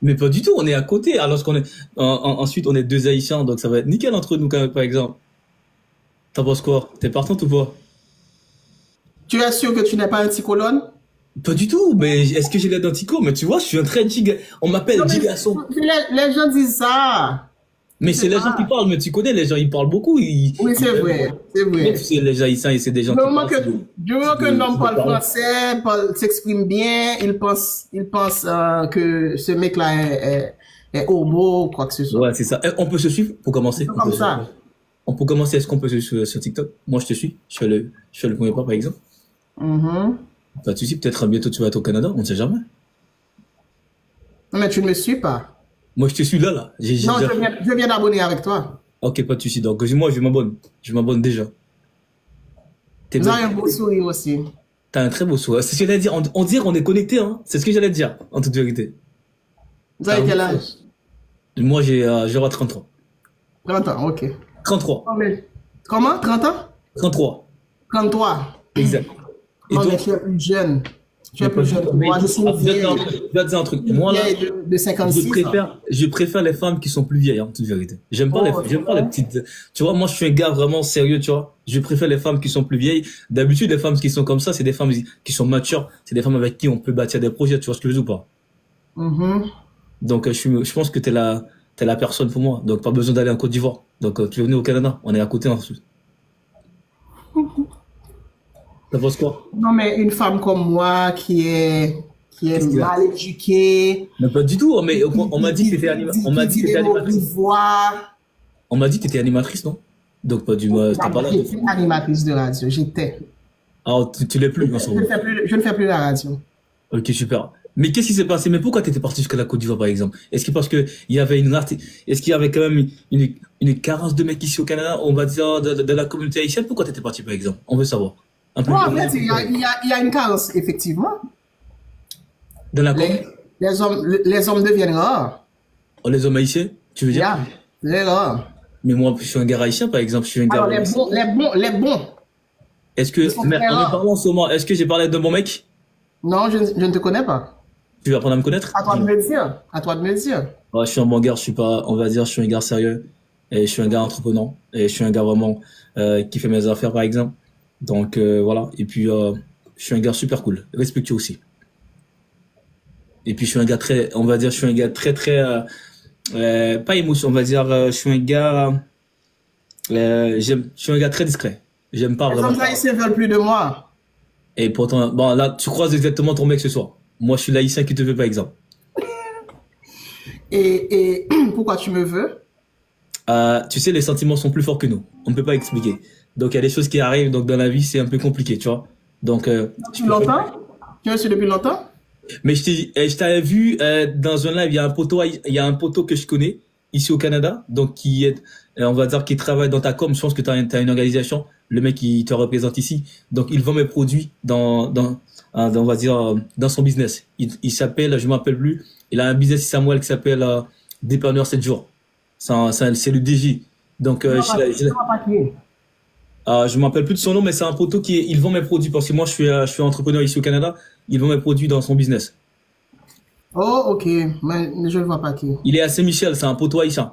Mais pas du tout, on est à côté. Alors qu'on est, ensuite, on est deux Haïtiens, donc ça va être nickel entre nous, quand même, par exemple. T'en penses quoi? T'es partante ou pas? Tu es sûr que tu n'es pas un petit colonne? Pas du tout, mais est-ce que j'ai l'air d'un tico? Mais tu vois, je suis un très giga. On m'appelle Non, mais gigason. les gens disent ça. Mais Je c'est sais les gens qui pas. parlent, mais tu connais, les gens, ils parlent beaucoup. Oui, c'est vrai. C'est Mais tu vrai. sais, les Haïtiens, c'est des gens Du qui moment parlent, que, du moment qu'un homme c'est des parle parlants. français, s'exprime bien, il pense que ce mec-là est homo, quoi que ce soit. Ouais, c'est ça. On peut se suivre pour C'est commencer. On peut comme se suivre. ça. On peut commencer. Est-ce qu'on peut se suivre sur TikTok? Moi, je te suis. Je fais le premier pas, par exemple. Mhm. Pas de souci. Peut-être bientôt tu vas être au Canada. On ne sait jamais. Non, mais tu ne me suis pas. Moi, je te suis là, là. Non, je viens d'abonner avec toi. Ok, pas de souci. Donc, moi, je m'abonne. Je m'abonne déjà. T'es Vous belle. avez un beau sourire aussi. T'as un très beau sourire. C'est ce que j'allais dire. On dirait qu'on est connecté, hein. C'est ce que j'allais dire, en toute vérité. Vous T'as un avez beau quel sourire. âge? Moi, j'aurai 33. 30 ans, ok. 33. Comment? 30 ans? 33. 33. Exact. Et Non, toi? mais tu es plus jeune. Tu Mais es pas plus du jeune tout. que Mais moi. Je écoute, suis une vieille. je vais te dire un truc. Moi, là, Vieille de je 56 ans. préfère les femmes qui sont plus vieilles, en toute vérité. Oh, c'est J'aime pas les vrai? petites. Tu vois, moi, je suis un gars vraiment sérieux, tu vois. Je préfère les femmes qui sont plus vieilles. D'habitude, les femmes qui sont comme ça, c'est des femmes qui sont matures. C'est des femmes avec qui on peut bâtir des projets, tu vois ce que je veux dire ou pas? Mhm. Donc, je pense que t'es la personne pour moi. Donc, pas besoin d'aller en Côte d'Ivoire. Donc, tu es venu au Canada. On est à côté, ensuite. Ça pense quoi? Non, mais une femme comme moi qui est Qu'est-ce qu'il y a? mal éduquée, Mais pas du tout. Mais on m'a dit que qui dit des mots animatrice. grivois. On m'a dit que t'étais animatrice, non? Donc, pas du moins, t'as pas l'air de. J'étais animatrice de radio. J'étais. Ah, tu l'es plus, en ce moment. Je ne fais plus la radio. Ok, super. Mais qu'est-ce qui s'est passé? Mais pourquoi t'étais parti jusqu'à la Côte d'Ivoire, par exemple? Est-ce que parce que il y avait est-ce qu'il y avait quand même une carence de mecs ici au Canada, on va dire, de la communauté haïtienne? Pourquoi t'étais parti, par exemple? On veut savoir. Un peu Bon, plus. en fait, il y a une carence, effectivement. Dans la com? Les hommes deviennent rares. Oh, les hommes haïtiens, tu veux dire? Yeah, très rares. Mais moi, je suis un gars haïtien, par exemple, je suis un gars. Alors, les bons, Est-ce que, ils sont mais très en me rares. parlant en ce moment, est-ce que j'ai parlé d'un bon mec? Non, je ne te connais pas. Tu vas apprendre à me connaître? À toi de me le dire. À toi de me le dire. Ouais, je suis un bon gars, je suis pas, on va dire, je suis un gars sérieux, et je suis un gars entreprenant, et je suis un gars vraiment, qui fait mes affaires, par exemple. Donc, voilà. Et puis, je suis un gars super cool, respectueux aussi. Et puis, je suis un gars très, on va dire, je suis un gars très, très, pas émotion, on va dire, je suis un gars, je suis un gars très discret. J'aime pas Les vraiment hommes parler. haïtiens veulent plus de moi. Et pourtant, bon, là, tu croises exactement ton mec ce soir. Moi, je suis l'haïtien qui te veut, par exemple. Et pourquoi tu me veux? Tu sais, les sentiments sont plus forts que nous. On ne peut pas expliquer. Donc, il y a des choses qui arrivent. Donc, dans la vie, c'est un peu compliqué, tu vois. Donc, je Depuis peux pas. longtemps? Tu me suis depuis longtemps? Mais je t'avais vu dans un live. Il y a un poteau que je connais ici au Canada. Donc, qui est, on va dire, qui travaille dans ta com. Je pense que tu as une organisation. Le mec, il te représente ici. Donc, il vend mes produits on va dire, dans son business. Il s'appelle, je ne m'appelle plus. Il a un business Samuel qui s'appelle Dépanneur 7 jours. C'est le DJ. Donc, je me rappelle plus de son nom, mais c'est un poteau il vend mes produits parce que moi, je suis entrepreneur ici au Canada. Il vend mes produits dans son business. Oh, ok. Mais je ne vois pas qui. Il est à Saint-Michel, c'est un poteau haïtien.